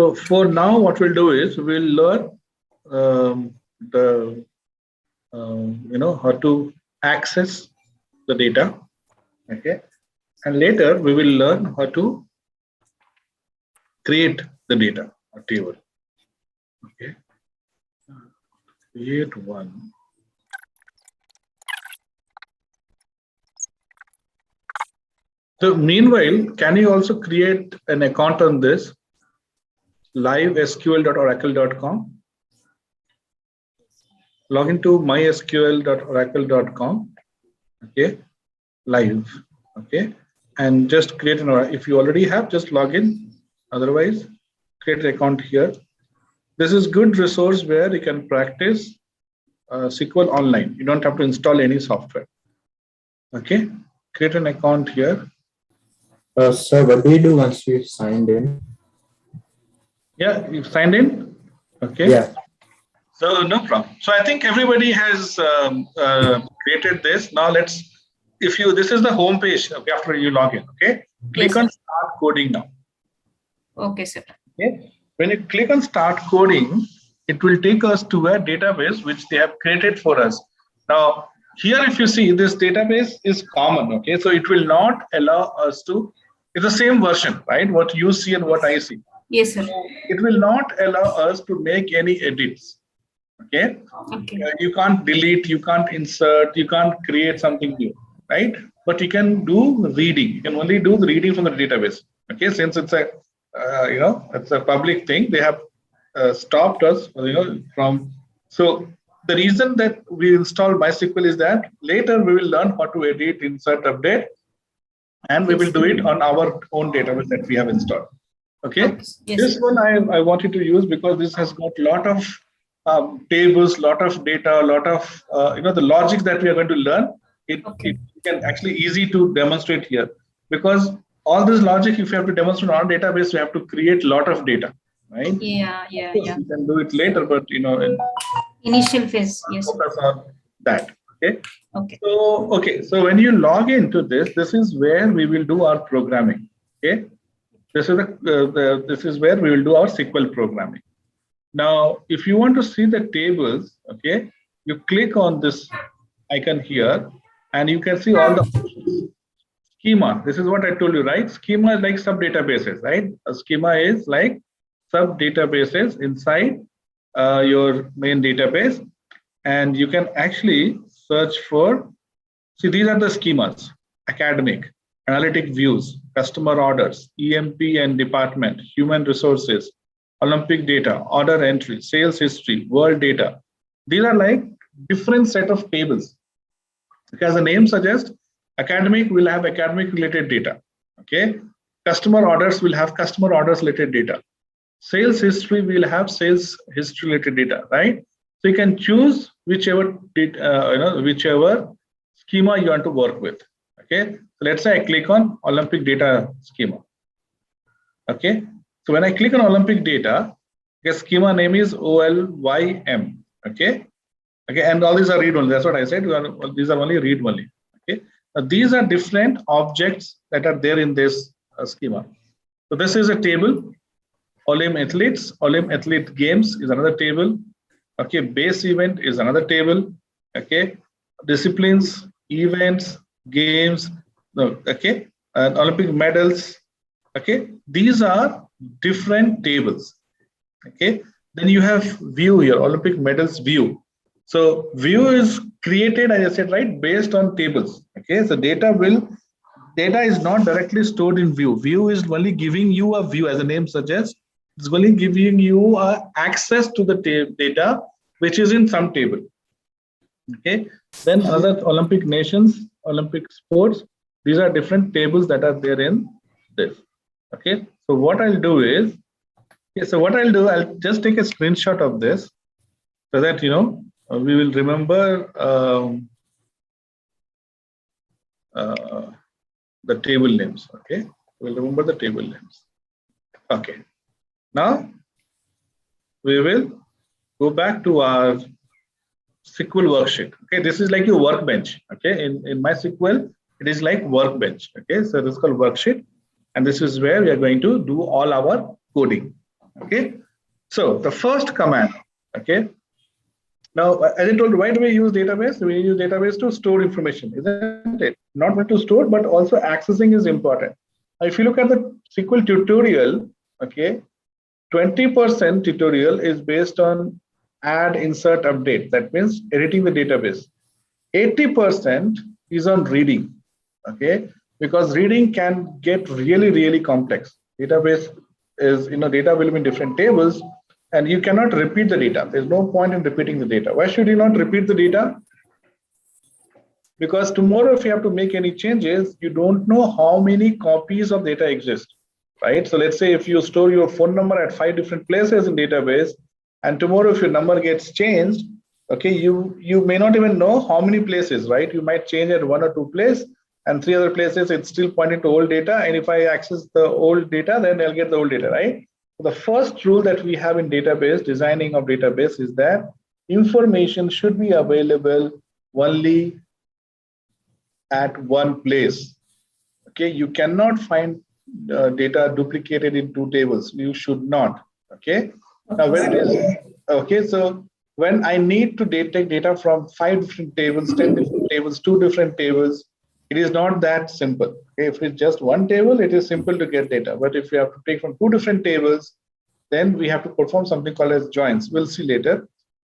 So for now, what we'll do is we'll learn the how to access the data, okay, and later we will learn how to create the data or table, okay. Create one. So meanwhile, can you also create an account on this livesql.oracle.com? Log into mysql.oracle.com, okay, live, okay, and just create an, if you already have, just log in, otherwise create an account here. This is good resource where you can practice SQL online. You don't have to install any software, okay. Create an account here. Sir, what do we do once we've signed in? Yeah, you've signed in, okay. Yeah. So no problem. So I think everybody has created this. Now let's, if you, this is the home page, okay, after you log in, okay. Click on start coding now. Okay, sir. Okay. When you click on start coding, it will take us to a database which they have created for us. Now here, if you see, this database is common, okay. So it will not allow us to, it's the same version, right? What you see and what I see. Yes, sir. It will not allow us to make any edits. Okay. You can't delete, you can't insert, you can't create something new, right? But you can do reading. You can only do the reading from the database. Okay, since it's a it's a public thing, they have stopped us, from. So the reason that we install MySQL is that later we will learn how to edit, insert, update, and we will do it on our own database that we have installed. Okay. Yes, this one I wanted to use because this has got a lot of tables, lot of data, a lot of the logic that we are going to learn. It can actually easy to demonstrate here, because all this logic, if you have to demonstrate on our database, you have to create a lot of data, right? Yeah. You can do it later, but Initial phase, yes. Focus on that. Okay. Okay. So when you log into this is where we will do our programming. Okay. This is this is where we will do our SQL programming. Now, if you want to see the tables, okay, you click on this icon here, and you can see all the schema. This is what I told you, right? Schema is like sub databases, right? A schema is like sub databases inside your main database, and you can actually search for. See, these are the schemas: academic, analytic views, customer orders, EMP and department, human resources, Olympic data, order entry, sales history, world data. These are like different set of tables. As the name suggests, academic will have academic related data. Okay. Customer orders will have customer orders related data. Sales history will have sales history related data, right? So you can choose whichever whichever schema you want to work with. Okay. So let's say I click on Olympic data schema. Okay. So when I click on Olympic data, the schema name is OLYM. Okay. Okay. And all these are read only. That's what I said. These are only read only. Okay. Now, these are different objects that are there in this schema. So this is a table. Olymp athletes, Olymp athlete games is another table. Okay. Base event is another table. Okay. Disciplines, events, games. No. Okay. And Olympic medals. Okay. These are different tables. Okay. Then you have view here, Olympic medals view. So view is created, as I said, right, based on tables. Okay. So data is not directly stored in view. View is only giving you a view, as the name suggests. It's only giving you access to the data which is in some table. Okay. Then other Olympic nations, Olympic sports. These are different tables that are there in this. Okay. So what I'll do is, I'll just take a screenshot of this so that we will remember the table names. Okay, we'll remember the table names. Okay, now we will go back to our SQL worksheet. Okay, this is like your workbench. Okay, in MySQL, it is like workbench. Okay, so this is called worksheet, and this is where we are going to do all our coding. Okay, so the first command, okay. Now, as I told you, why do we use database? We use database to store information, isn't it? Not only to store, but also accessing is important. Now, if you look at the SQL tutorial, okay, 20% tutorial is based on add, insert, update. That means editing the database. 80% is on reading, okay, because reading can get really, really complex. Database is, data will be in different tables, and you cannot repeat the data. There's no point in repeating the data. Why should you not repeat the data? Because tomorrow, if you have to make any changes, you don't know how many copies of data exist, right? So let's say if you store your phone number at 5 different places in database, and tomorrow if your number gets changed, okay, you may not even know how many places, right? You might change at 1 or 2 places, and 3 other places it's still pointing to old data. And if I access the old data, then I'll get the old data, right? The first rule that we have in database, designing of database, is that information should be available only at one place. Okay, you cannot find data duplicated in 2 tables. You should not. Okay. Now when it is okay, so when I need to take data from 5 different tables, 10 different tables, 2 different tables, it is not that simple. Okay, if it's just one table, it is simple to get data. But if you have to take from 2 different tables, then we have to perform something called as joins. We'll see later.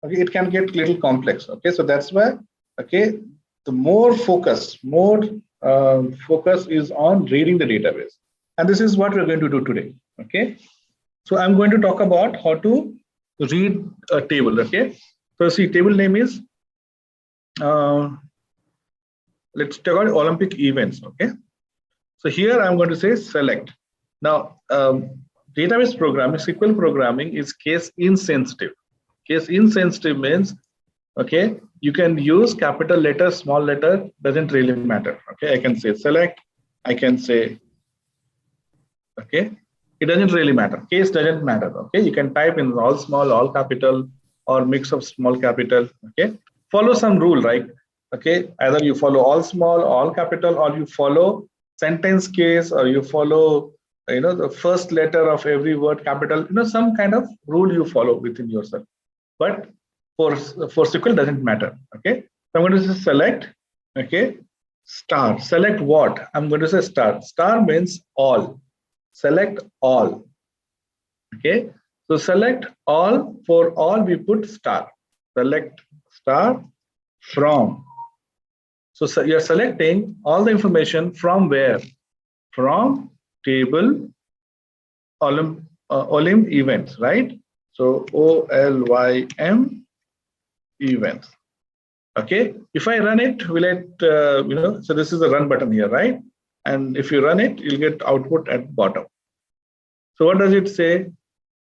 Okay, it can get a little complex. Okay, so that's why, okay, the more focus is on reading the database. And this is what we're going to do today. Okay, so I'm going to talk about how to read a table. Okay, so see, table name is, let's talk about Olympic events. Okay, so here I'm going to say select. Now, database programming, SQL programming is case insensitive. Case insensitive means, okay, you can use capital letter, small letter, doesn't really matter. Okay, I can say select, I can say, okay, it doesn't really matter. Case doesn't matter. Okay, you can type in all small, all capital, or mix of small capital. Okay, follow some rule, right? Okay, either you follow all small, all capital, or you follow sentence case, or you follow, the first letter of every word capital. Some kind of rule you follow within yourself. But for SQL doesn't matter. Okay, so I'm going to say select. Okay, star. Select what? I'm going to say star. Star means all. Select all. Okay, so select all. For all we put star. Select star from. So you're selecting all the information from where? From table Olym events, right? So OLYM events. Okay, if I run it, will it, so this is the run button here, right? And if you run it, you'll get output at bottom. So what does it say?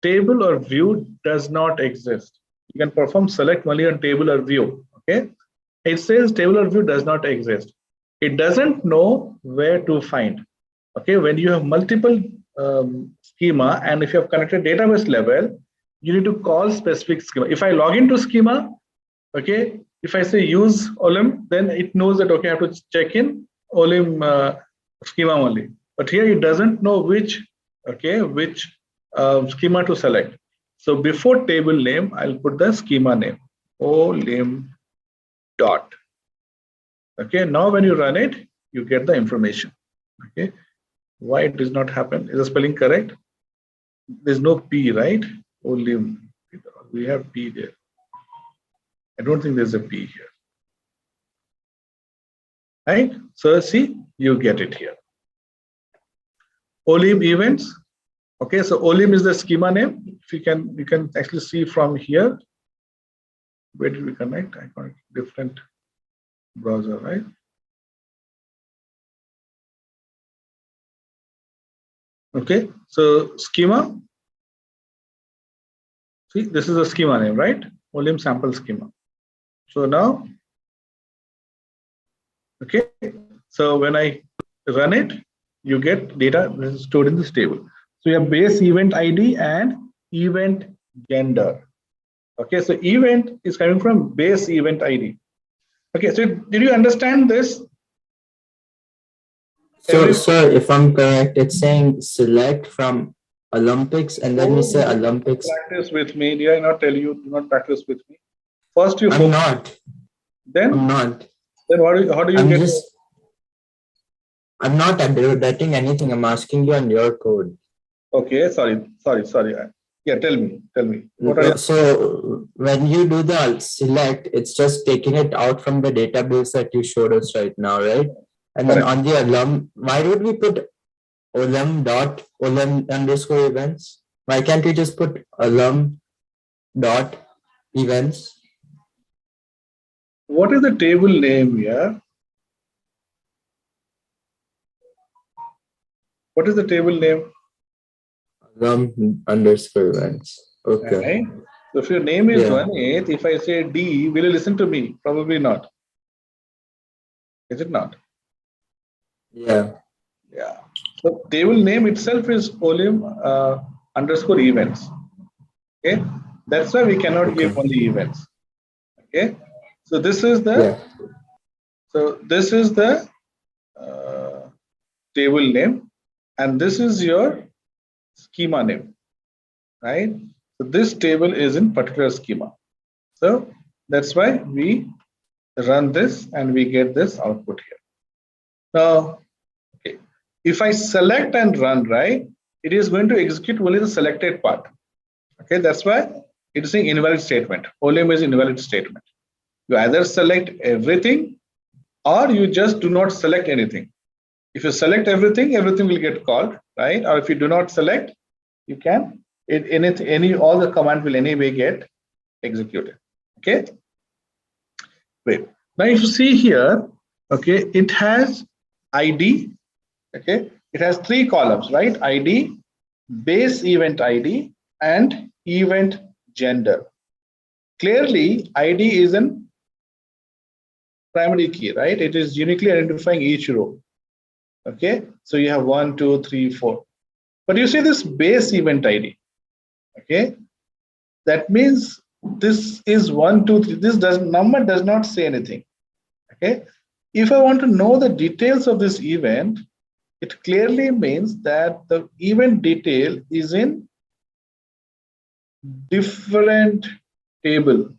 Table or view does not exist. You can perform select only on table or view. Okay, it says table or view does not exist. It doesn't know where to find. Okay, when you have multiple schema, and if you have connected database level, you need to call specific schema. If I log into schema, okay, if I say use Olym, then it knows that, okay, I have to check in Olym schema only. But here it doesn't know which, okay, which schema to select. So before table name, I'll put the schema name, Olym dot. Okay, now when you run it, you get the information. Okay, why it does not happen? Is the spelling correct? There's no P, right? Olym. We have P there. I don't think there's a P here. Right? So see, you get it here. Olym events. Okay, so Olym is the schema name. If you can actually see from here. Where did we connect? I connect different browser, right? Okay, so schema. See, this is a schema name, right? Olym sample schema. So now, okay, so when I run it, you get data stored in this table. So you have base event ID and event gender. Okay, so event is coming from base event ID. Okay, so did you understand this? So, sir, if I'm correct, it's saying select from Olympics, and then we say Olympics. Practice with me. Did I not tell you do not practice with me? First you I'm focus. not. Then I'm not. Then how do you I'm get? just. I'm not editing anything. I'm asking you on your code. Okay, sorry. Yeah, tell me. What are you? So when you do the select, it's just taking it out from the database that you showed us right now, right? And then Correct. on the alum, why would we put alum underscore events? Why can't we just put alum dot events? What is the table name here? What is the table name? Alum underscore events. Okay. Right. So if your name is Yeah. 1/8, if I say D, will you listen to me? Probably not. Is it not? Yeah. Yeah. So table name itself is olim underscore events. Okay. That's why we cannot give Okay. only events. Okay. So this is the table name, and this is your schema name, right? So this table is in particular schema. So that's why we run this and we get this output here. Now, okay, if I select and run, right, it is going to execute only the selected part. Okay, that's why it is an invalid statement. Olim is invalid statement. You either select everything or you just do not select anything. If you select everything, everything will get called, right? Or if you do not select, you can all the command will anyway get executed. Okay. Wait. Now if you see here, okay, it has ID. Okay, it has 3 columns, right? ID, base event ID, and event gender. Clearly, ID is an primary key, right? It is uniquely identifying each row. Okay, so you have 1, 2, 3, 4. But you see this base event ID. Okay, that means this is 1, 2, 3. This number does not say anything. Okay, if I want to know the details of this event, it clearly means that the event detail is in different table.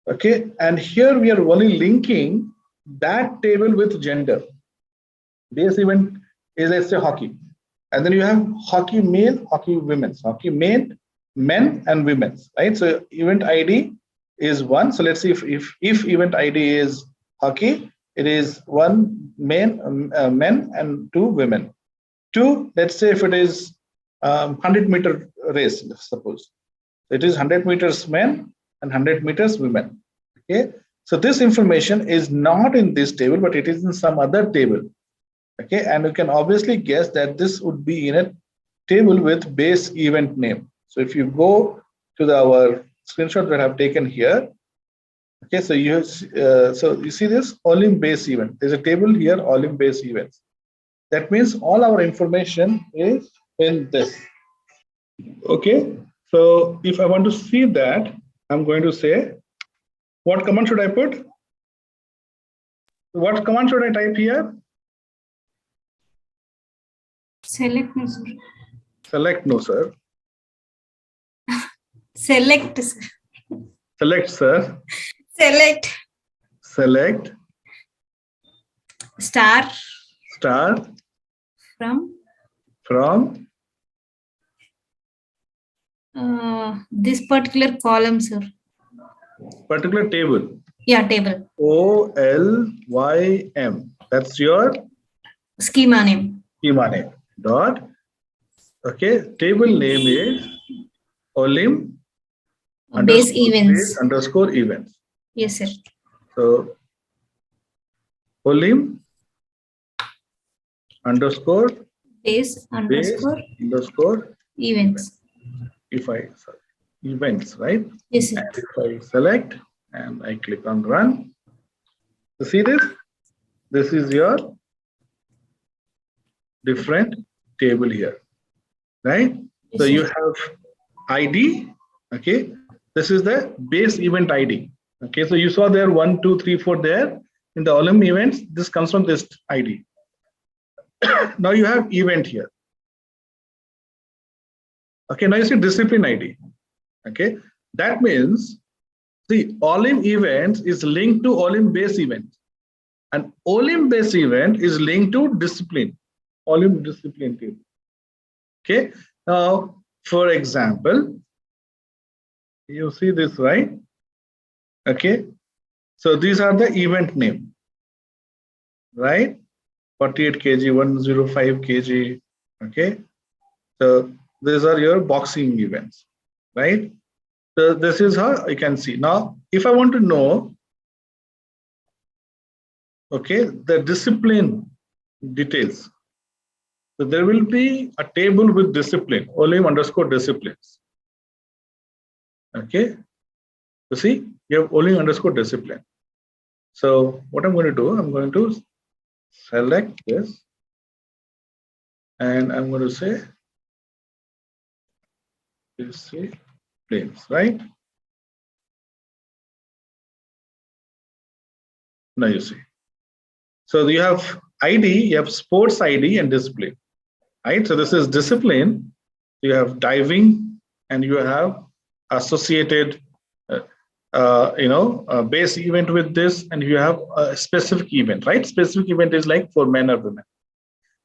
Okay, and here we are only linking that table with gender. Base event is, let's say, hockey, and then you have hockey male, hockey women's, hockey men and women's, right? So event ID is 1. So let's see if event ID is hockey, it is 1 men and 2 women. 2, let's say if it is 100-meter race, suppose it is 100 meters men and 100 meters women. Okay, so this information is not in this table, but it is in some other table. Okay, and you can obviously guess that this would be in a table with base event name. So if you go to our screenshot that I've taken here, okay, so you see this Olim base event. There's a table here, Olim base events. That means all our information is in this. Okay, so if I want to see that, I'm going to say, what command should I put? What command should I type here? Select, no, sir. Select, no, sir. Select, sir. Select, sir. Select. Select. Star. Star. From. This particular column, sir. Particular table. Yeah, table. OLYM. That's your Schema name. Schema name. Dot. Okay. Table name is Olim Base events. Underscore events. Yes, sir. So Olim underscore base underscore events. Events, right? Yes, sir. And if I select and I click on run, you see this? This is your different table here, right? Yes, so sir. you have ID, okay? This is the base event ID. Okay, so you saw there 1, 2, 3, 4 there in the Olim events. This comes from this ID. Now you have event here. Okay, now you see discipline ID. Okay, that means the Olim events is linked to Olim base event, and Olim base event is linked to discipline, Olim discipline table. Okay, now for example, you see this, right? Okay, so these are the event name, right? 48 kg, 105 kg. Okay, so these are your boxing events, right? So this is how you can see. Now, if I want to know, okay, the discipline details, so there will be a table with discipline, Olim underscore disciplines. Okay, you see, you have Olim underscore discipline. So what I'm going to do, I'm going to select this, and I'm going to say disciplines, right? Now you see. So you have ID, you have sports ID and discipline, right? So this is discipline. You have diving, and you have associated, base event with this, and you have a specific event, right? Specific event is like for men or women.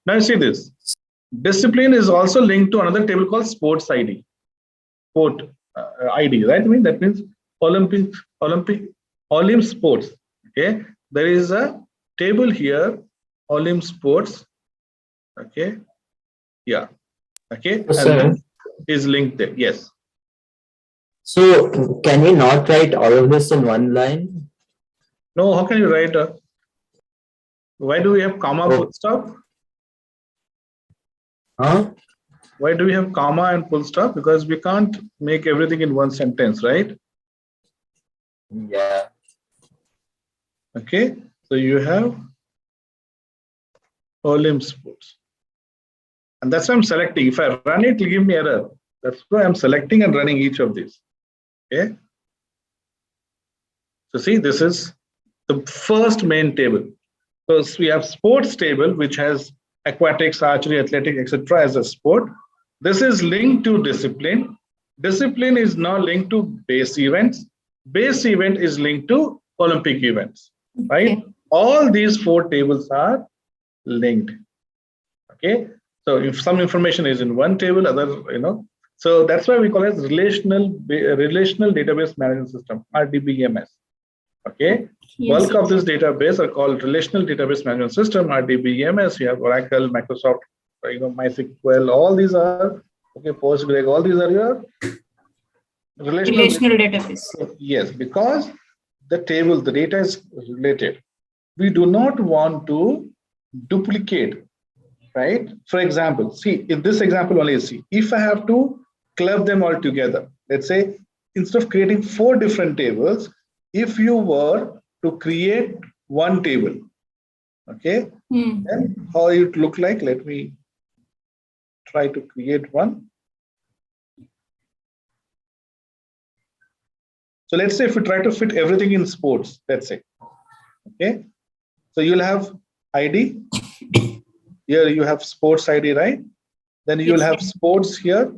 Now you see this. Discipline is also linked to another table called sports ID. Sport ID, right? I mean that means Olymp sports. Okay, there is a table here, Olymp sports. Okay, yeah. Okay, Yes, and is linked there. Yes. So can we not write all of this in one line? No, how can you write? Why do we have comma full stop? Huh? Why do we have comma and full stop? Because we can't make everything in one sentence, right? Yeah. Okay, so you have Olymp sports. And that's why I'm selecting. If I run it, it'll give me error. That's why I'm selecting and running each of these. Okay. So see, this is the first main table. So we have sports table, which has aquatics, archery, athletic, etc. as a sport. This is linked to discipline. Discipline is now linked to base events. Base event is linked to Olympic events, right? Okay. All these four tables are linked. Okay. So if some information is in one table, other, so that's why we call it relational database management system, RDBMS. Okay. Yes. Bulk of this database are called relational database management system, RDBMS. You have Oracle, Microsoft, MySQL. All these are okay. Postgres. All these are your relational database. Yes, because the data is related. We do not want to duplicate. Right? For example, see, in this example only, see, if I have to club them all together, let's say, instead of creating 4 different tables, if you were to create one table, okay, then how it look like? Let me try to create one. So let's say if we try to fit everything in sports, let's say, okay, so you'll have ID. Here you have sports ID, right? Then you will have sports here.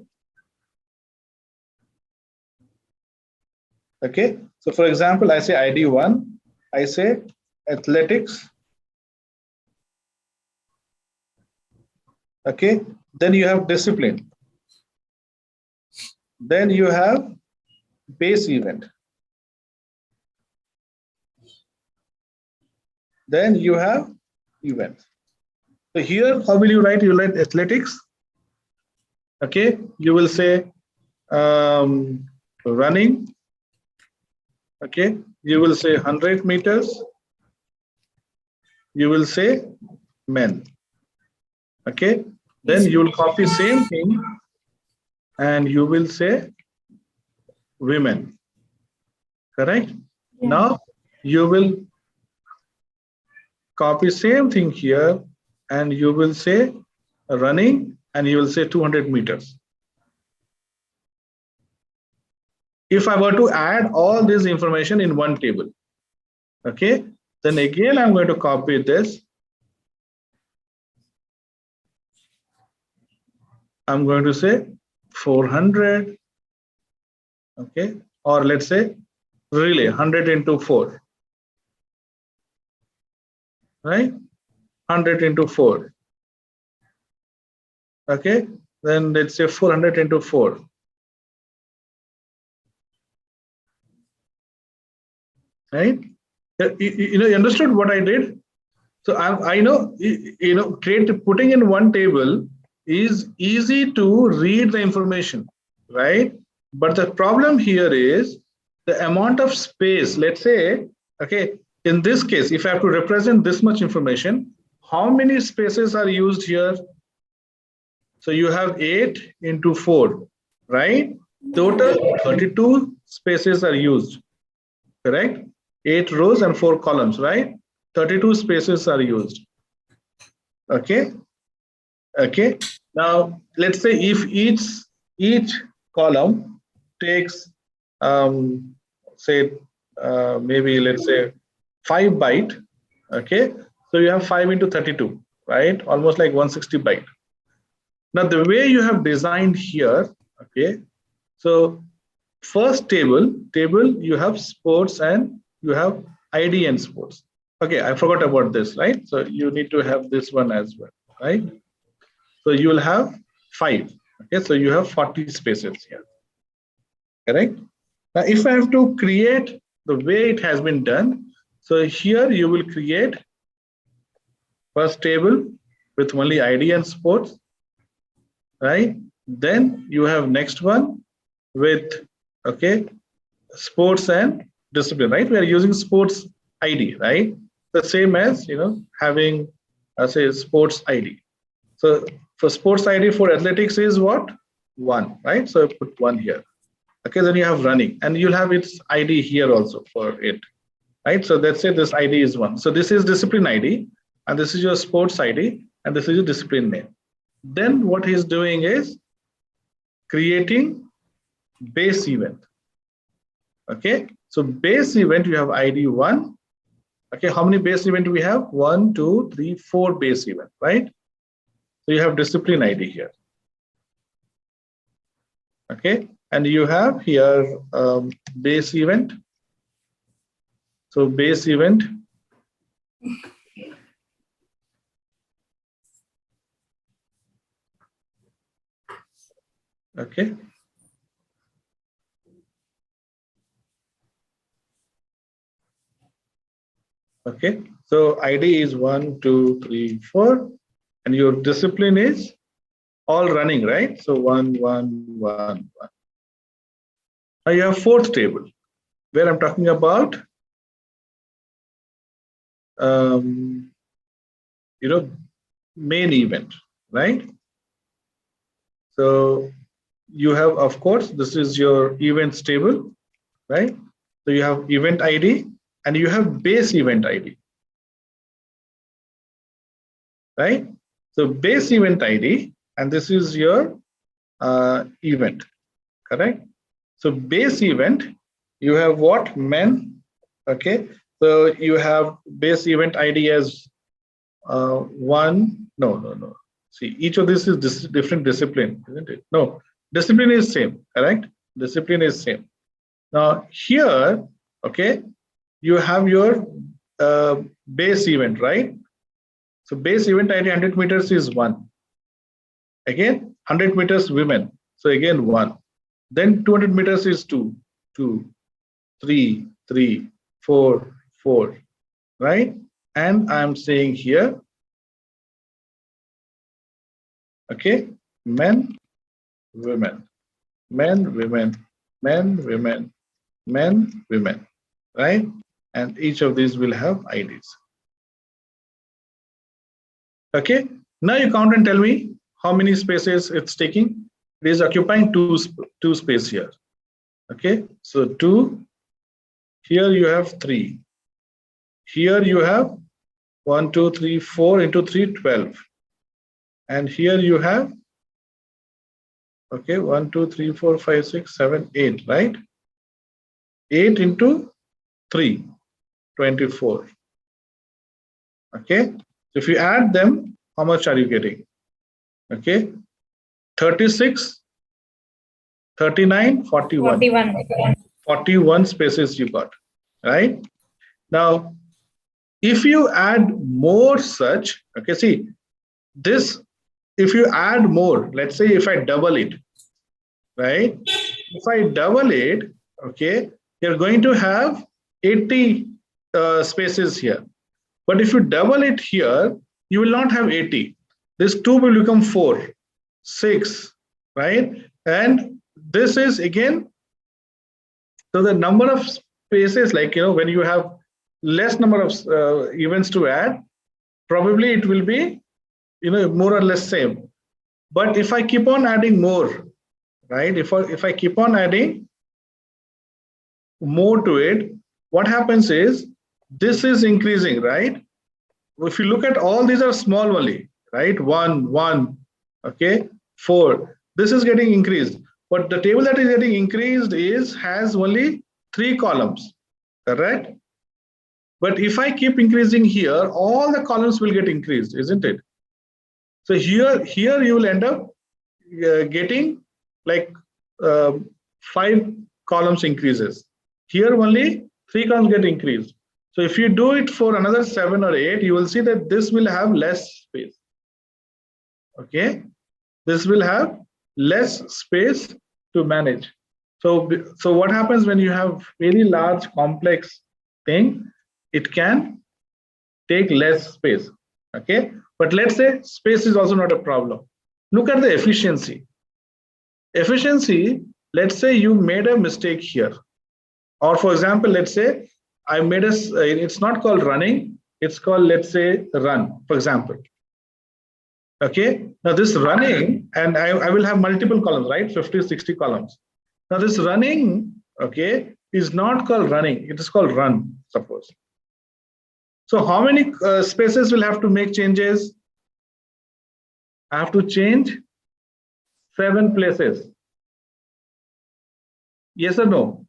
Okay. So for example, I say ID 1, I say athletics. Okay. Then you have discipline. Then you have base event. Then you have event. So here, how will you write? You write athletics. Okay, you will say running. Okay, you will say 100 meters. You will say men. Okay, then you will copy same thing and you will say women. Correct? Yeah. Now you will copy same thing here and you will say running and you will say 200 meters. If I were to add all this information in one table, okay, then again I'm going to copy this. I'm going to say 400, okay, or let's say relay 100 into 4, right? 100 into 4, okay, then let's say 400 into 4, right? You understood what I did? So I know, putting in one table is easy to read the information, right? But the problem here is the amount of space. Let's say, okay, in this case, if I have to represent this much information, how many spaces are used here? So you have 8 into 4, right? Total 32 spaces are used, correct? 8 rows and 4 columns, right? 32 spaces are used. Okay. Okay. Now let's say if each column takes say maybe let's say 5 byte. Okay. So you have 5 into 32, right? Almost like 160 byte. Now the way you have designed here, okay. So first table you have sports and you have ID and sports. Okay, I forgot about this, right? So you need to have this one as well, right? So you will have 5. Okay, so you have 40 spaces here, correct? Now, if I have to create the way it has been done, so here you will create first table with only ID and sports, right? Then you have next one with, okay, sports and discipline, right? We are using sports ID, right? The same as, having, say, sports ID. So for sports ID for athletics is what? 1, right? So I put 1 here. Okay, then you have running, and you'll have its ID here also for it, right? So let's say this ID is 1. So this is discipline ID, and this is your sports ID, and this is your discipline name. Then what he's doing is creating base event. Okay, so base event, you have ID 1. Okay, how many base event do we have? 1, 2, 3, 4 base event, right? So you have discipline ID here. Okay, and you have here base event. So base event. Okay. Okay, so ID is 1, 2, 3, 4, and your discipline is all running, right? So 1, 1, 1, 1. Now you have fourth table where I'm talking about, main event, right? So you have, of course, this is your events table, right? So you have event ID and you have base event ID, right? So base event ID, and this is your event, correct? So base event, you have what? Men, okay? So you have base event ID as 1, no. See, each of this is different discipline, isn't it? No, discipline is same, correct? Discipline is same. Now here, okay, you have your base event, right? So base event ID 100 meters is 1. Again, 100 meters women. So again 1. Then 200 meters is 2, 2, 3, 3, 4, 4, right? And I'm saying here, okay, men, women, men, women, men, women, men, women, right? And each of these will have IDs. Okay, now you count and tell me how many spaces it's taking. It is occupying two space here. Okay, so 2, here you have 3, here you have 1, 2, 3, 4 into 3, 12, and here you have, okay, 1, 2, 3, 4, 5, 6, 7, 8, right? 8 into 3, 24. Okay, so if you add them, how much are you getting? Okay, 36 39, 41. 41. 41 spaces you got, right? Now, if you add more such, okay, see, this, if you add more, let's say if I double it, right? If I double it, okay, you're going to have 80 spaces here. But if you double it here, you will not have 80. This 2 will become 4, 6, right? And this is again, so the number of spaces, like, when you have less number of events to add, probably it will be, more or less same. But if I keep on adding more, right? If I keep on adding more to it, what happens is this is increasing, right? If you look at all these are small only, right? 1, 1, okay, 4. This is getting increased. But the table that is getting increased has only 3 columns, correct? But if I keep increasing here, all the columns will get increased, isn't it? So here you will end up getting like 5 columns increases. Here only 3 columns get increased. So if you do it for another 7 or 8, you will see that this will have less space. Okay, this will have less space to manage. So what happens when you have very large complex thing? It can take less space. Okay, but let's say space is also not a problem. Look at the efficiency. Efficiency, let's say you made a mistake here. Or for example, let's say I made it's not called running, it's called, let's say, run, for example. Okay, now this running, and I will have multiple columns, right? 50, 60 columns. Now this running, okay, is not called running, it is called run, suppose. So how many spaces will have to make changes? I have to change 7 places. Yes or no?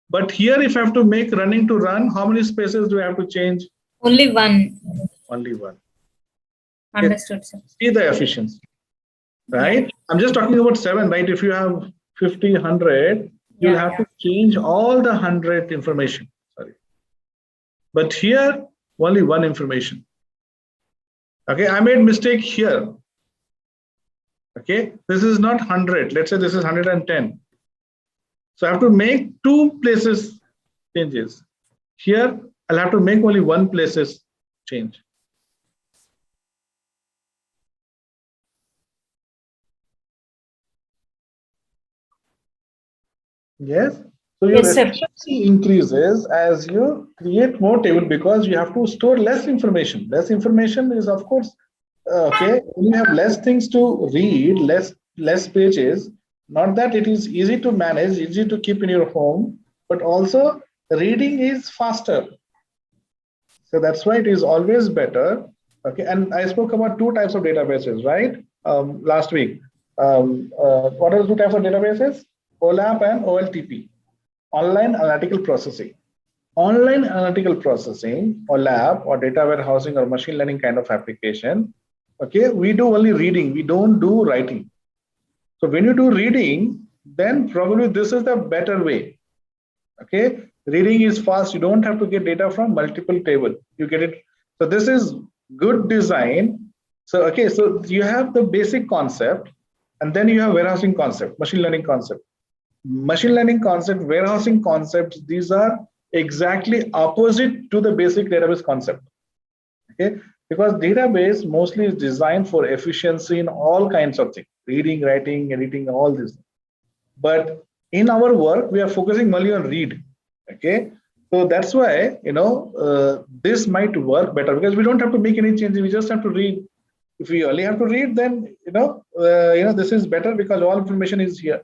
But here, if I have to make running to run, how many spaces do I have to change? Only 1. Only 1. Understood, sir. See the efficiency, right? I'm just talking about 7, right? If you have 50, 100, you'll have to change all the 100 information. Sorry. But here, only 1 information. Okay, I made mistake here. Okay, this is not 100. Let's say this is 110. So I have to make 2 places changes. Here, I'll have to make only 1 places change. Yes. So your efficiency increases as you create more table because you have to store less information. Less information is, of course, okay. When you have less things to read, less pages. Not that it is easy to manage, easy to keep in your home, but also reading is faster. So that's why it is always better. Okay, and I spoke about 2 types of databases, right? Last week. What are the 2 types of databases? OLAP and OLTP, online analytical processing. Online analytical processing, or lab, or data warehousing, or machine learning kind of application. Okay, we do only reading, we don't do writing. So when you do reading, then probably this is the better way. Okay, reading is fast. You don't have to get data from multiple tables. You get it. So this is good design. So okay, so you have the basic concept, and then you have warehousing concept, machine learning concept. Machine learning concept, warehousing concepts, these are exactly opposite to the basic database concept. Okay, because database mostly is designed for efficiency in all kinds of things, reading, writing, editing, all this. But in our work, we are focusing only on read. Okay, so that's why this might work better because we don't have to make any changes. We just have to read. If we only have to read, then this is better because all information is here.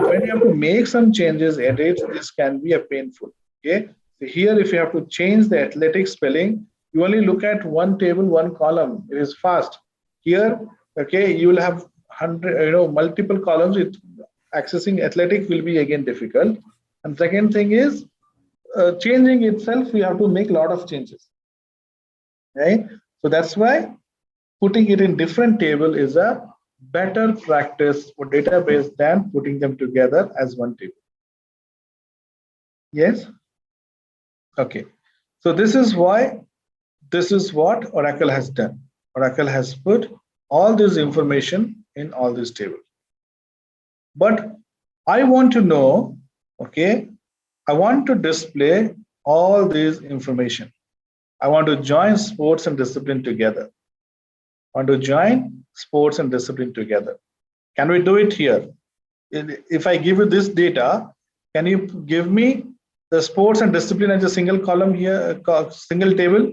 When you have to make some changes, edits, this can be a painful. Okay, so here if you have to change the athletic spelling, you only look at 1 table, 1 column. It is fast. Here, okay, you will have 100, multiple columns. Accessing athletic will be again difficult. And second thing is changing itself. We have to make a lot of changes. Right. So that's why putting it in different table is a better practice for database than putting them together as one table. Yes? Okay. So this is what Oracle has done. Oracle has put all this information in all these tables. But I want to know, okay, I want to display all this information. I want to join sports and discipline together. I want to join sports and discipline together. Can we do it here? If I give you this data, can you give me the sports and discipline as a single column here, single table?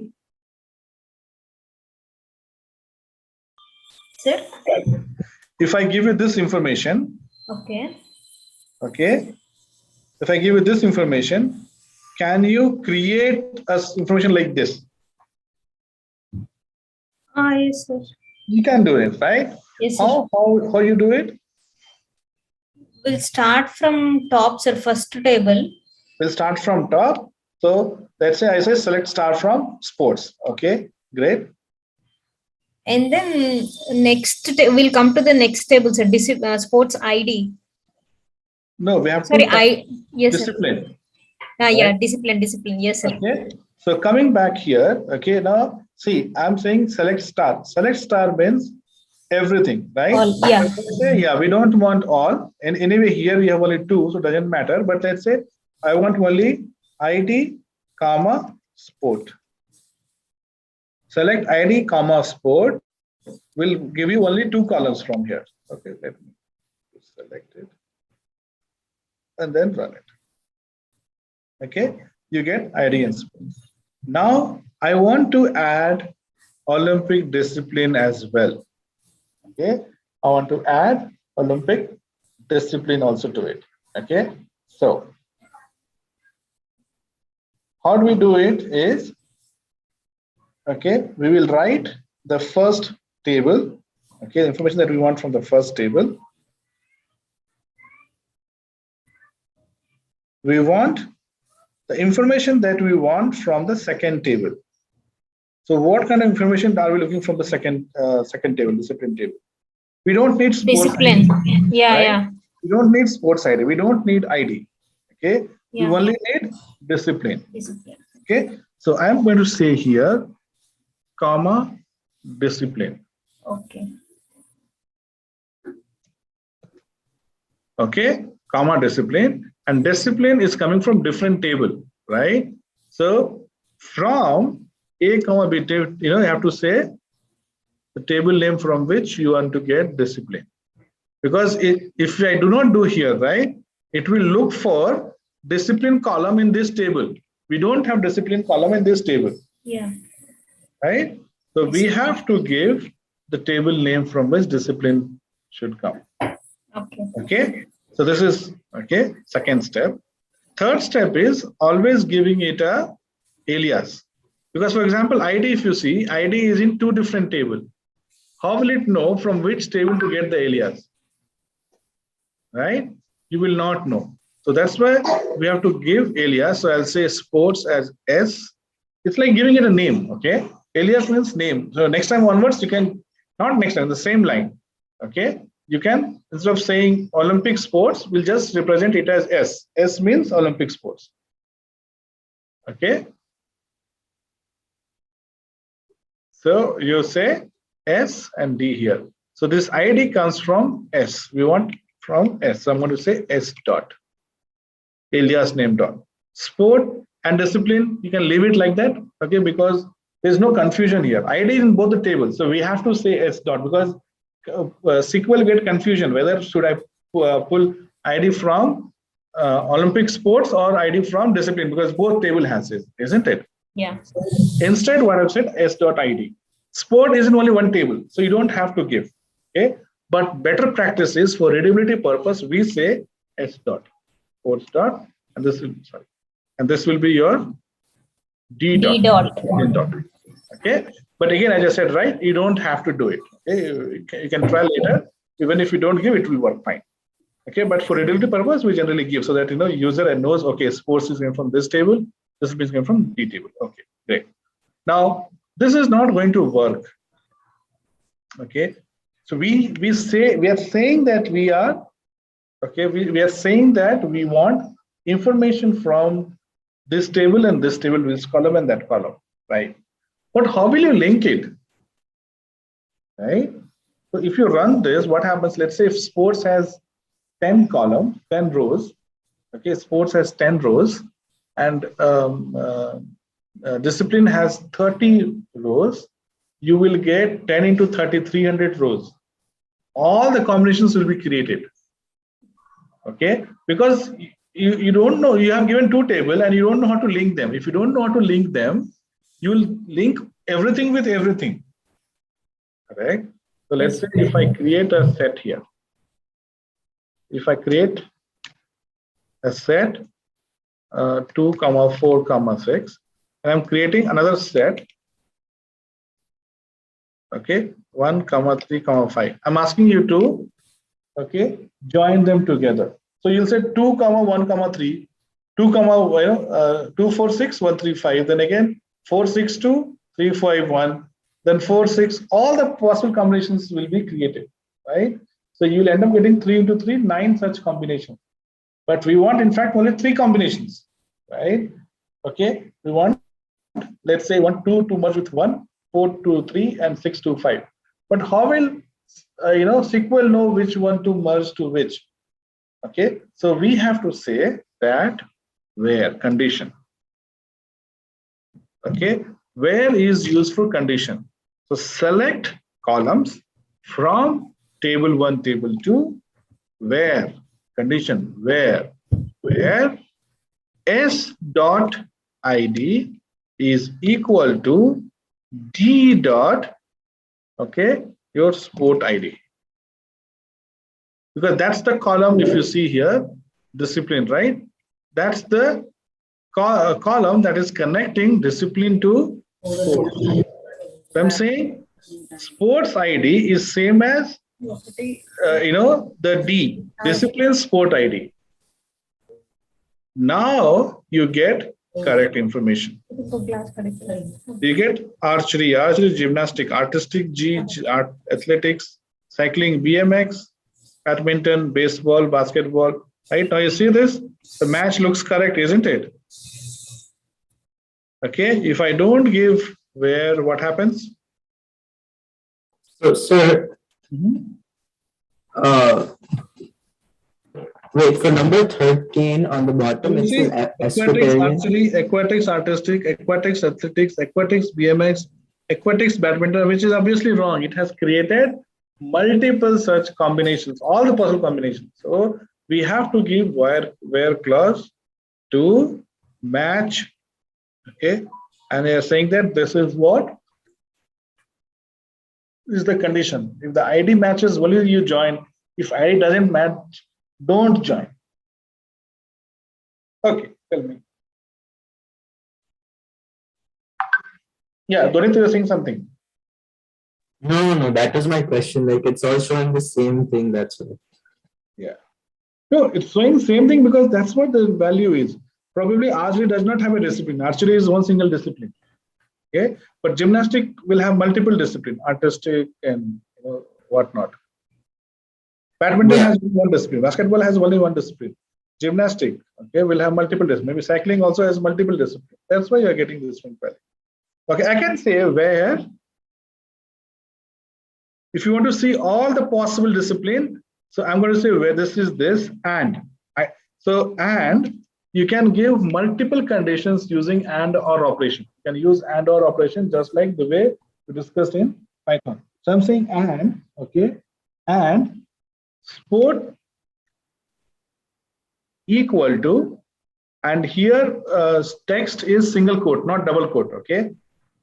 Sir? If I give you this information, Okay. okay, if I give you this information, can you create information like this? Yes, sir. You can do it, right? Yes, sir. How you do it? We'll start from top, sir, first table. We'll start from top. So let's say I say select start from sports. Okay, great. And then we'll come to the next table, sir. Sports ID. No, we have Sorry, to yes, discipline. sir. Yeah, discipline. Yes, sir. Okay. So coming back here, okay, now see, I'm saying select star. Select star means everything, right? All, yeah. Say, yeah, we don't want all. And anyway, here we have only two, so it doesn't matter. But let's say I want only ID, comma, sport. Select ID, comma, sport will give you only two columns from here. Okay, let me select it and then run it. Okay, you get ID and sport. Now I want to add Olympic discipline as well. Okay, I want to add Olympic discipline also to it. Okay, so how do we do it is, okay, we will write the first table, okay, the information that we want from the first table. We want the information that we want from the second table. So what kind of information are we looking from the second table, discipline table? We don't need sports discipline. ID, Yeah, right? yeah. We don't need sports ID. We don't need ID. Okay. Yeah. We only need discipline. Discipline. Okay. So I am going to say here, comma, discipline. Okay. Okay. Comma, discipline. And discipline is coming from different table, right? So from A, comma, B, you have to say the table name from which you want to get discipline. Because if I do not do here, right, it will look for discipline column in this table. We don't have discipline column in this table. Yeah. Right? So we have to give the table name from which discipline should come. Okay. Okay. So this is, okay, second step. Third step is always giving it a alias. Because for example, ID, if you see, ID is in two different tables. How will it know from which table to get the alias? Right? You will not know. So that's why we have to give alias. So I'll say sports as S. It's like giving it a name. Okay. Alias means name. So next time onwards, you can, not next time, the same line. Okay. You can, instead of saying Olympic sports, we'll just represent it as S. S means Olympic sports. Okay. So you say S and D here. So this ID comes from S. We want from S. So I'm going to say S dot. Alias name dot. Sport and discipline, you can leave it like that. Okay, because there's no confusion here. ID is in both the tables. So we have to say S dot because SQL get confusion whether should I pull ID from Olympic sports or ID from discipline because both table has it, isn't it? Yeah. Instead, what I've said S.ID. Sport is in only one table, so you don't have to give. Okay, but better practice is for readability purpose. We say S dot, sports dot, and this will be your D dot. Okay, but again, as I said, right, you don't have to do it. Okay, you can try later. Even if you don't give, it will work fine. Okay, but for readability purpose, we generally give so that user knows. Okay, sports is coming from this table. This is coming from D table. Okay, great. Now this is not going to work. Okay, So we are saying that we are, okay, we are saying that we want information from this table and this table, this column and that column, right? But how will you link it, right? So if you run this, what happens? Let's say if sports has 10 columns, 10 rows, okay, sports has 10 rows, and discipline has 30 rows, you will get 10 into 30, 300 rows. All the combinations will be created, okay? Because you don't know, you have given two tables and you don't know how to link them. If you don't know how to link them, you will link everything with everything, correct? So let's say if I create a set here, if I create a set 2, 4, 6, and I'm creating another set, okay, 1, 3, 5. I'm asking you to, okay, join them together. So you'll say 2, 1, 3, 2, 2, 4, 6, 1, 3, 5. Then again 4, 6, 2, 3, 5, 1. Then 4, 6. All the possible combinations will be created, right? So you'll end up getting 3 into 3, 9 such combinations. But we want, in fact, only 3 combinations, right? Okay, we want, let's say, 1, 2 to merge with 1, 4 to 3, and 6 to 5. But how will SQL know which one to merge to which? Okay, so we have to say that where condition. Okay, where is useful condition. So select columns from table 1, table 2, where condition, where s dot id is equal to d dot, okay, your sport id. Because that's the column, if you see here, discipline, right? That's the column that is connecting discipline to sports. So I'm saying sports ID is same as, the D, discipline sport ID. Now you get correct information. You get archery, gymnastic, artistic, athletics, cycling, BMX, badminton, baseball, basketball. Right now you see this, the match looks correct, isn't it? Okay, if I don't give where, what happens? So, sir, wait, for number 13 on the bottom, it's an aquatics, archery, aquatics, artistic, aquatics, athletics, aquatics, BMX, aquatics, badminton, which is obviously wrong. It has created multiple such combinations, all the possible combinations. So we have to give where clause to match, okay? And they are saying that this is what is the condition. If the ID matches, only you join. If ID doesn't match, don't join. Okay, tell me. Yeah, Dorita, you're saying something. No, that was my question. Like, it's all showing the same thing, that's why. Yeah. No, it's showing same thing because that's what the value is. Probably archery does not have a discipline. Archery is one single discipline. Okay, but gymnastic will have multiple discipline, artistic and whatnot. Badminton has one discipline. Basketball has only one discipline. Gymnastic, okay, will have multiple disciplines. Maybe cycling also has multiple disciplines. That's why you are getting this one value. Okay, I can say where, if you want to see all the possible discipline, so I'm going to say where this is this and you can give multiple conditions using and or operation. You can use and or operation just like the way we discussed in Python. So I'm saying and, okay, and sport equal to, and here text is single quote, not double quote, okay?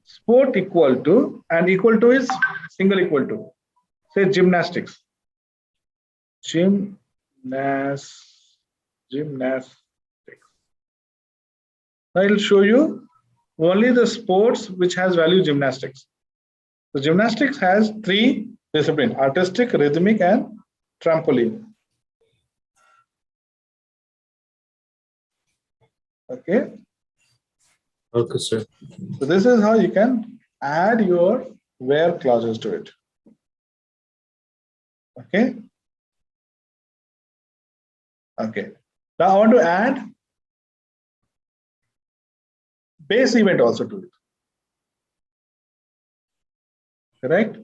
Sport equal to, and equal to is single equal to. Say gymnastics. Gymnastics. I will show you only the sports which has value gymnastics. So gymnastics has 3 disciplines: artistic, rhythmic, and trampoline. Okay. Okay, sir. So this is how you can add your where clauses to it. Okay. Okay. Now I want to add base event also to it. Correct?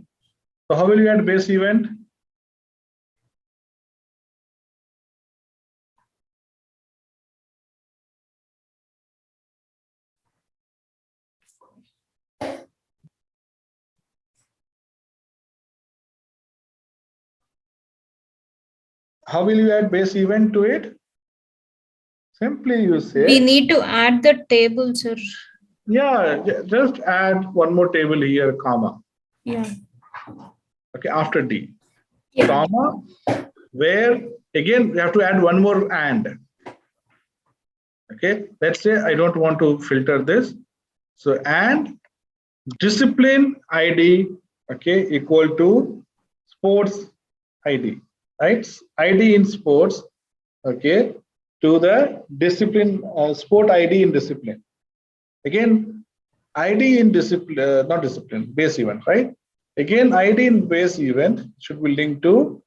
So how will you add base event? How will you add base event to it? Simply you say. We need to add the table, sir. Yeah, just add one more table here, comma. Yeah. Okay, after D. Yeah. Comma, where again we have to add one more and. Okay, let's say I don't want to filter this. So and discipline ID, okay, equal to sports ID, right? ID in sports, okay, to the discipline, sport ID in discipline. Again, ID in discipline, not discipline, base event, right? Again, ID in base event should be linked to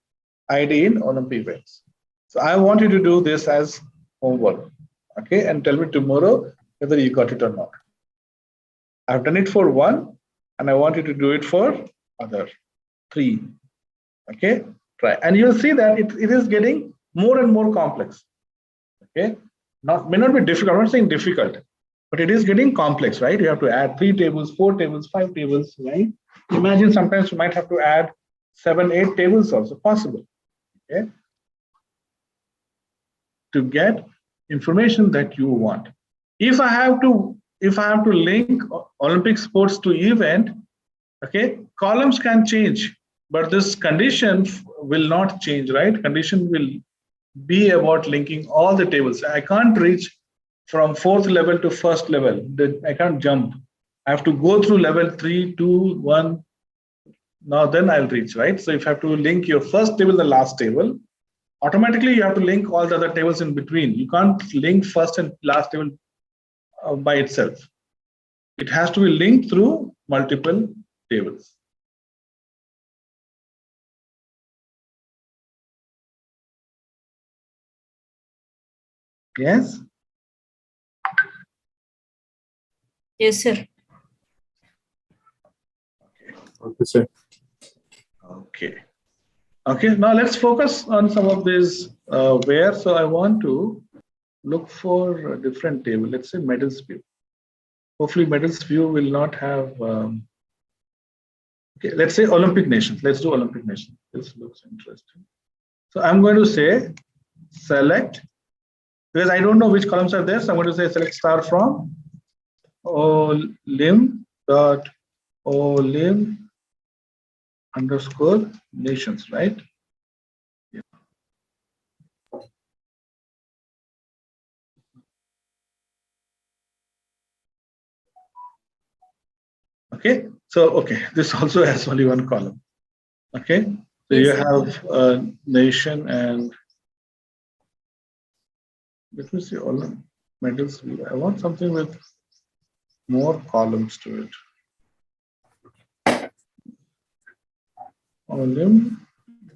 ID in Olympic events. So I want you to do this as homework, okay, and tell me tomorrow whether you got it or not. I've done it for one, and I want you to do it for other 3. Okay, try, and you'll see that it is getting more and more complex. Okay, may not be difficult. I'm not saying difficult, but it is getting complex, right? You have to add 3 tables, 4 tables, 5 tables, right? Imagine sometimes you might have to add 7, 8 tables also possible. Okay, to get information that you want. If I have to link Olympic sports to event, okay, columns can change, but this condition will not change, right? Condition will be about linking all the tables. I can't reach from 4th level to 1st level. I can't jump. I have to go through level 3, 2, 1. Now then I'll reach, right? So if you have to link your first table, the last table, automatically you have to link all the other tables in between. You can't link first and last table by itself. It has to be linked through multiple tables. Yes? Yes, sir. Okay, sir. Okay. Okay, now let's focus on some of these where. So I want to look for a different table. Let's say medals view. Hopefully medals view will not have, okay, let's say Olympic nations. Let's do Olympic nations. This looks interesting. So I'm going to say select, because I don't know which columns are there. So I'm going to say select star from olim.olim underscore nations, right? Yeah. Okay, so okay, this also has only one column. Okay, so Yes, you have a nation and let me see all the medals. I want something with more columns to it. Olymp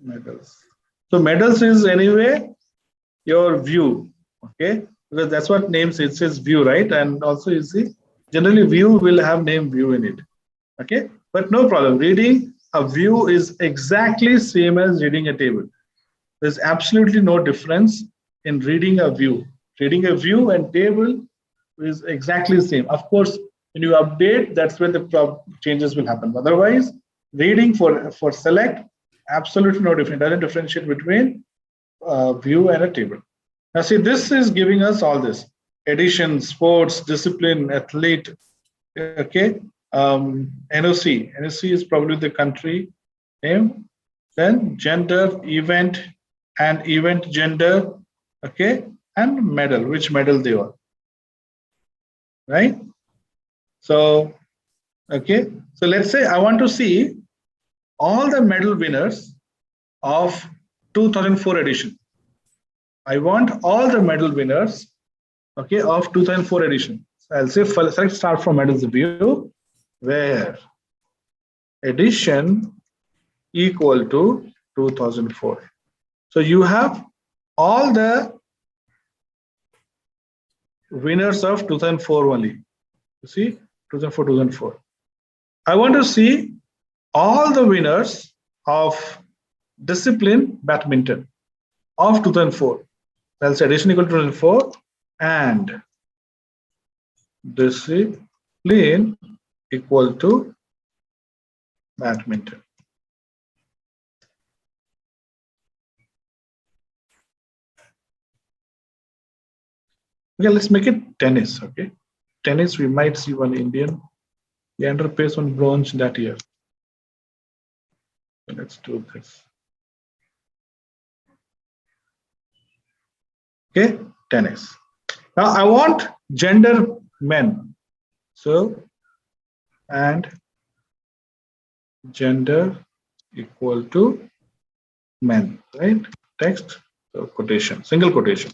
medals. So medals is anyway your view, okay? Because that's what name says. It says view, right? And also you see, generally view will have name view in it, okay? But no problem. Reading a view is exactly same as reading a table. There's absolutely no difference in reading a view. Reading a view and table is exactly the same. Of course, when you update, that's when the changes will happen. Otherwise, reading for select, absolutely no difference. It doesn't differentiate between view and a table. Now see, this is giving us all this: edition, sports, discipline, athlete, okay, NOC. NOC is probably the country name. Then gender, event, and event gender, okay, and medal, which medal they are, right? So, okay, so let's say I want to see all the medal winners of 2004 edition. I want all the medal winners, okay, of 2004 edition. So I'll say select start from medals view, where edition equal to 2004. So you have all the winners of 2004 only. You see, 2004, 2004. I want to see all the winners of discipline badminton of 2004. I'll say addition equal to 2004 and discipline equal to badminton. Okay, let's make it tennis. Okay, tennis, we might see one Indian. Leander Pace won bronze that year. So let's do this. Okay, tennis. Now I want gender men. So, and gender equal to men, right? Text, so quotation, single quotation.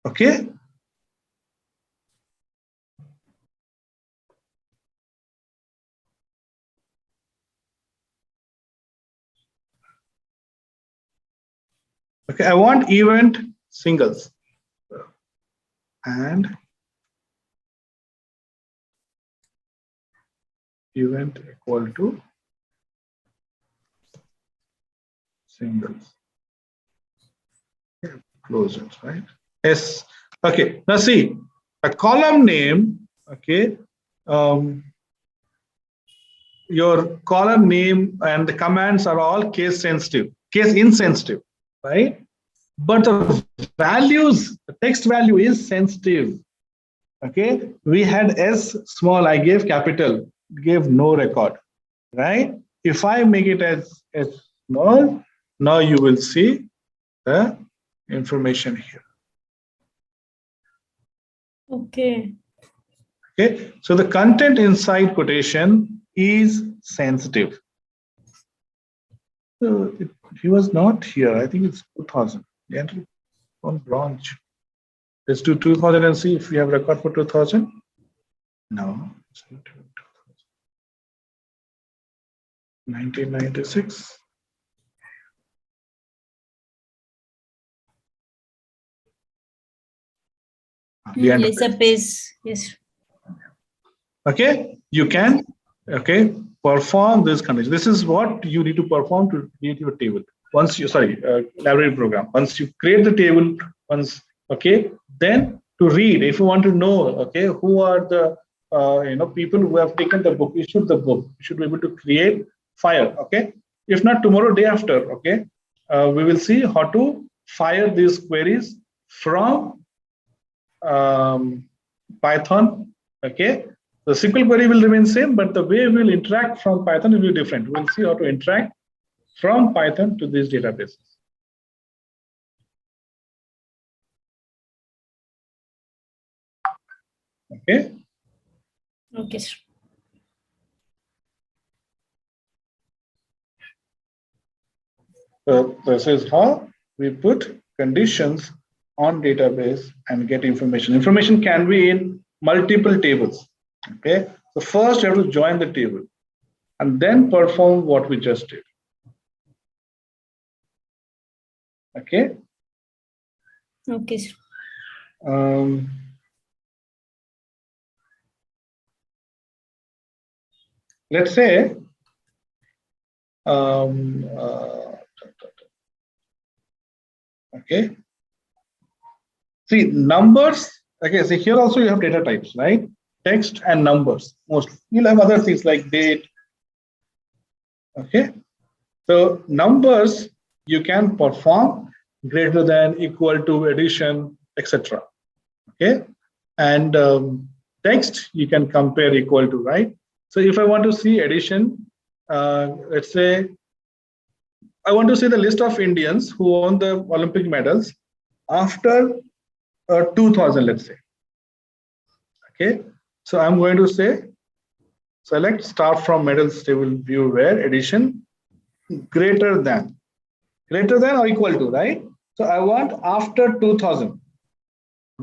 Okay. Okay, I want event singles and event equal to singles. Close it, right? Yes. Okay. Now see a column name. Okay. Your column name and the commands are all case sensitive, case insensitive, right? But the values, the text value is sensitive. Okay. We had S small, I gave capital, gave no record, right? If I make it as small, now you will see the information here. Okay. Okay, so the content inside quotation is sensitive. So he was not here. I think it's 2000. He entered on branch. Let's do 2000 and see if we have record for 2000. No, it's not 2000. 1996. Yes, a pace. Yes. Okay, you can perform this condition. This is what you need to perform to create your table. Once you library program. Once you create the table, then to read. If you want to know, who are the people who have taken the book, issued the book, you should be able to create file. Okay, if not tomorrow, day after. We will see how to fire these queries from Python. Okay. The SQL query will remain same, but the way we will interact from Python will be different. We'll see how to interact from Python to these databases. Okay. Okay, sir. So this is how we put conditions on database and get information. Information can be in multiple tables. Okay, so first you have to join the table and then perform what we just did. Okay. Okay, sir. Let's say okay. See numbers. Okay, so here also you have data types, right? Text and numbers. Mostly you'll have other things like date. Okay, so numbers you can perform greater than, equal to, addition, etc. Okay, and text you can compare, equal to, right? So if I want to see addition, let's say I want to see the list of Indians who won the Olympic medals after 2000, let's say. Okay, so I'm going to say select start from medals table view where addition greater than or equal to, right? So I want after 2000,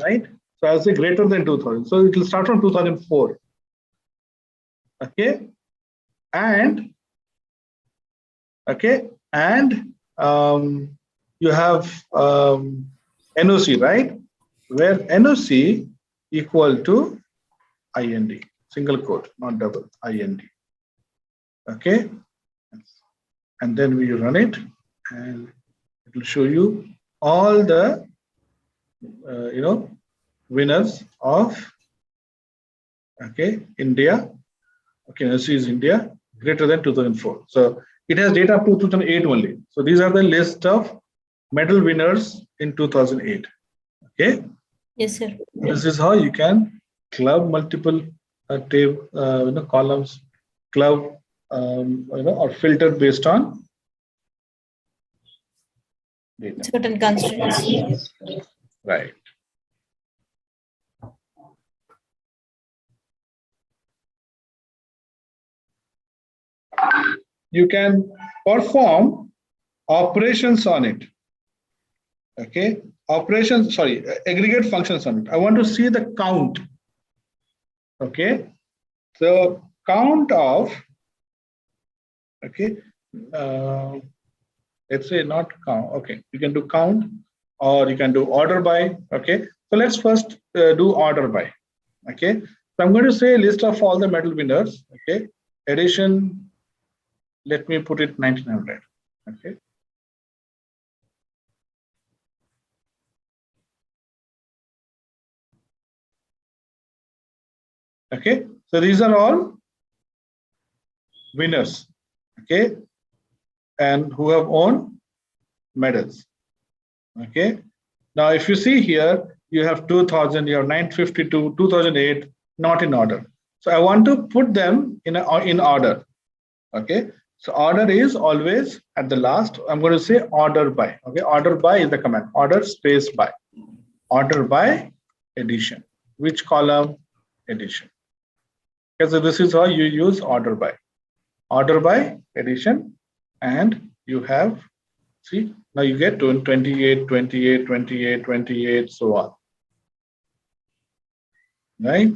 right? So I'll say greater than 2000. So it will start from 2004. Okay, and okay, and you have NOC, right? Where NOC equal to IND, single quote, not double, IND. Okay, and then we run it, and it will show you all the winners of India. Okay, NOC is India greater than 2004. So it has data up to 2008 only. So these are the list of medal winners in 2008. Okay. Yes, sir. This is how you can club multiple columns, club or filter based on data. Certain constraints. Right. You can perform operations on it. Okay, operations, sorry, aggregate functions on it. I want to see the count. Okay, so count of, okay, let's say not count. Okay, you can do count or you can do order by. Okay, so let's first do order by. Okay, so I'm going to say list of all the medal winners. Okay, edition, let me put it 1900. Okay. Okay, so these are all winners, okay, and who have won medals. Okay, now if you see here, you have 2000, you have 952, 2008, not in order. So I want to put them in order. Okay, so order is always at the last. I'm going to say order by. Okay, order by is the command. Order space by. Order by edition. Which column? Edition. Okay, so this is how you use order by. Order by edition, and you have, see, now you get 28, 28, 28, 28, so on. Right?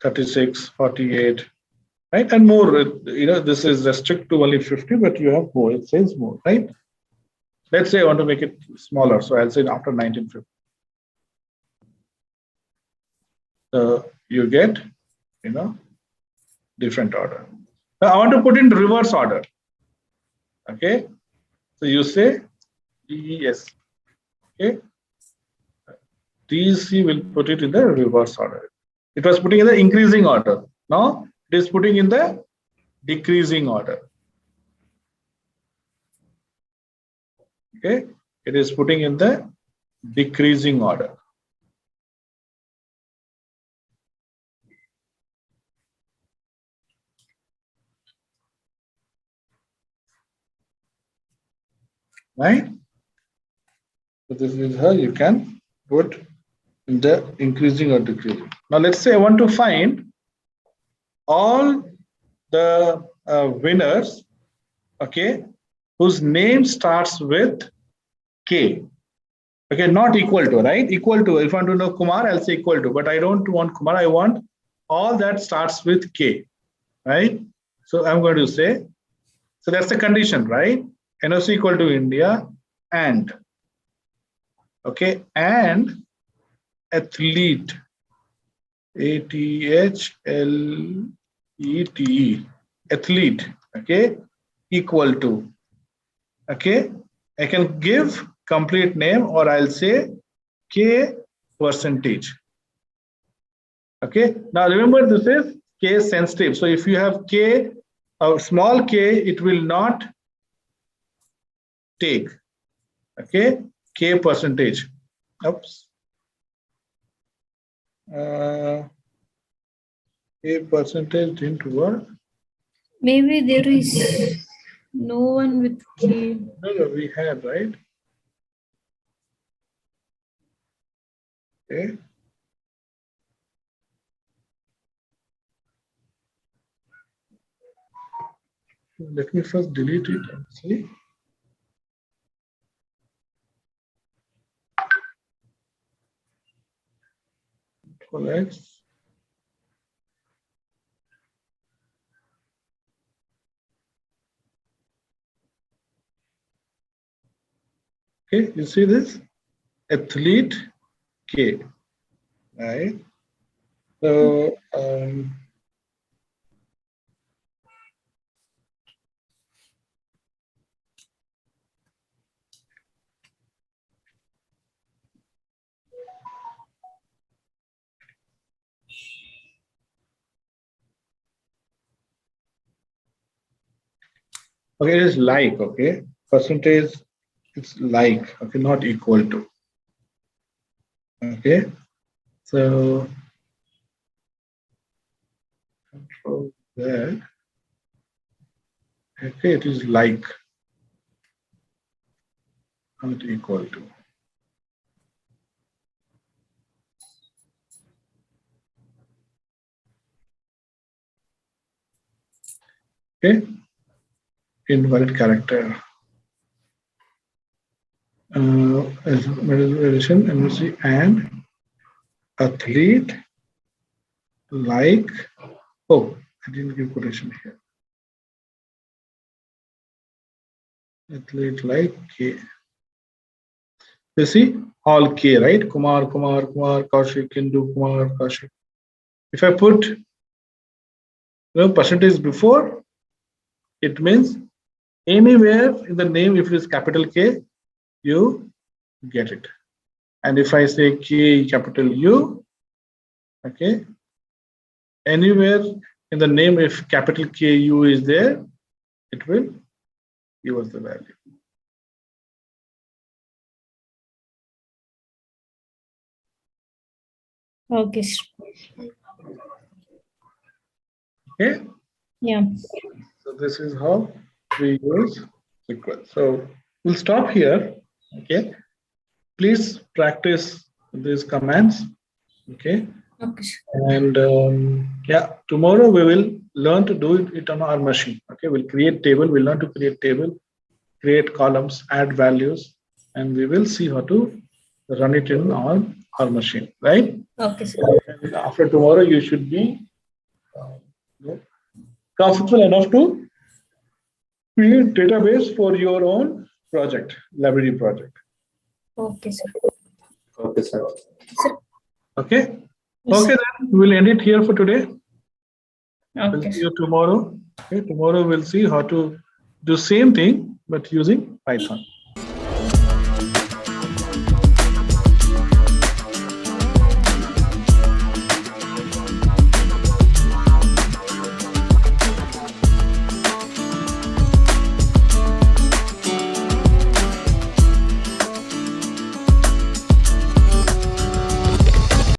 36, 48, right? And more, this is restricted to only 50, but you have more, it says more, right? Let's say I want to make it smaller, so I'll say after 1950. So you get, different order. Now I want to put in reverse order. Okay, so you say DES. Okay, DC will put it in the reverse order. It was putting in the increasing order. Now it is putting in the decreasing order. Okay, it is putting in the decreasing order. Right? So this is how you can put in the increasing or decreasing. Now let's say I want to find all the winners, okay, whose name starts with K. Okay, not equal to, right? Equal to, if I want to know Kumar, I'll say equal to, but I don't want Kumar, I want all that starts with K, right? So I'm going to say, so that's the condition, right? NOC equal to India and, okay, and athlete, ATHLETE, athlete, okay, equal to, okay, I can give complete name or I'll say K percentage. Okay, now remember this is case sensitive. So if you have K, a small k, it will not take. Okay, K percentage. Oops. K percentage didn't work. Maybe there is no one with K. No, we had, right? Okay. Let me first delete it and see. Collect. Okay, you see this? Athlete K, right? So, okay, it is like, okay, percentage, it's like, okay, not equal to, okay. So, control that, okay, it is like, not equal to. Okay, invalid character. Addition, MSC, and athlete like, oh, I didn't give quotation here. Athlete like K. You see, all K, right? Kumar, Kumar, Kumar, Kaushik, Kindu, Kumar, Kaushik. If I put percentage before, it means anywhere in the name, if it is capital K, you get it. And if I say K capital U, okay, anywhere in the name, if capital KU is there, it will give us the value. Okay. Okay. Yeah. So this is how we use SQL. So we'll stop here. Okay. Please practice these commands. Okay. Okay. And yeah, tomorrow we will learn to do it on our machine. Okay. We'll create table. We'll learn to create table, create columns, add values, and we will see how to run it in our machine. Right. Okay, sir. And after tomorrow, you should be comfortable enough to create database for your own project, library project. Okay, sir. Okay, sir. Sir. Okay. Yes. Okay, then we'll end it here for today. We'll Okay. see you tomorrow. Okay, tomorrow we'll see how to do same thing but using Python.